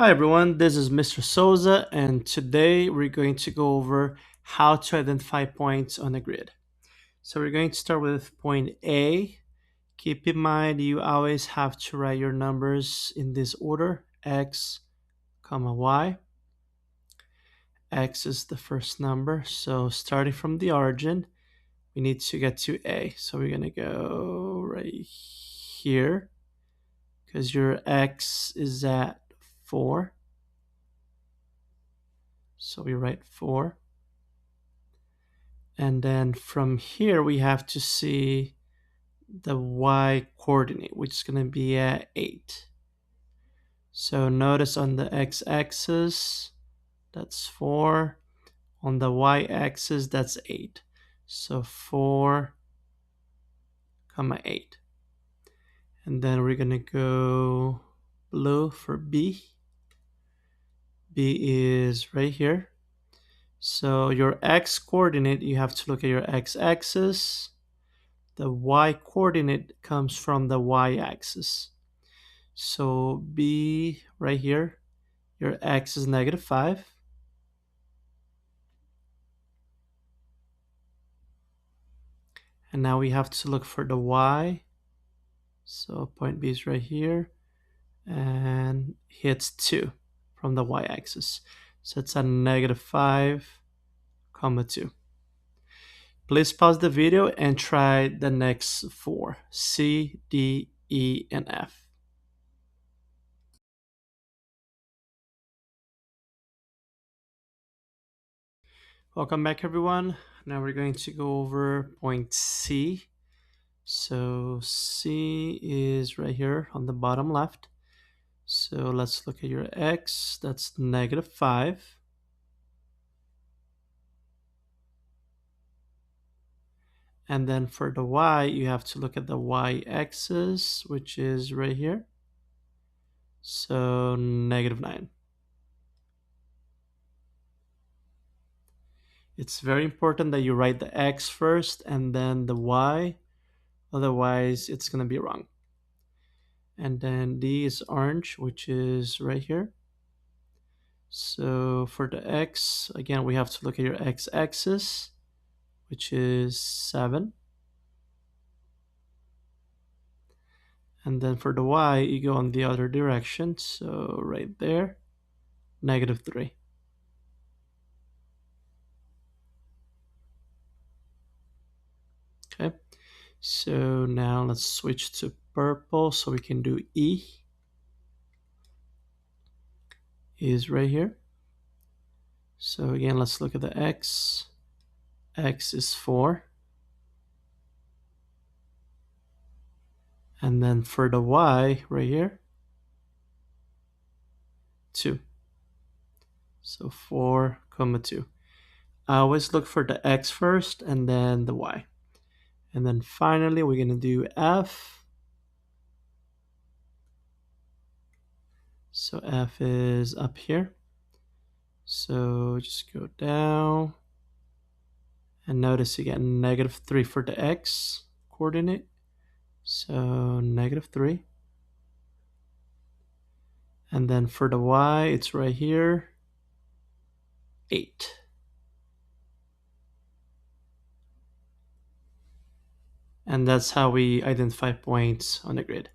Hi everyone, this is Mr. Souza, and today we're going to go over how to identify points on a grid. So we're going to start with point A. Keep in mind you always have to write your numbers in this order: x, comma y. X is the first number, so starting from the origin, we need to get to A. So we're going to go right here because your x is at 4. So we write 4. And then from here, we have to see the y coordinate, which is going to be at 8. So notice on the x-axis, that's 4. On the y-axis, that's 8. So 4, comma 8. And then we're going to go blue for B. B is right here. So your x coordinate, you have to look at your x-axis. The y coordinate comes from the y-axis. So B right here, your x is -5. And now we have to look for the y. So point B is right here and hits 2 from the y-axis. So it's a -5, comma 2. Please pause the video and try the next 4: C, D, E, and F. Welcome back everyone. Now we're going to go over point C. So C is right here on the bottom left. So let's look at your x, that's -5. And then for the y, you have to look at the y-axis, which is right here. So -9. It's very important that you write the x first and then the y, otherwise it's going to be wrong. And then D is orange, which is right here. So for the x, again, we have to look at your x-axis, which is 7. And then for the y, you go in the other direction. So right there, -3. Okay. So now let's switch to purple so we can do E. Is right here. So again, let's look at the x. X is 4. And then for the y right here, 2. So 4, comma 2. I always look for the x first and then the y. And then finally, we're going to do F. So F is up here. So just go down. And notice you get -3 for the x coordinate. So -3. And then for the y, it's right here, 8. And that's how we identify points on the grid.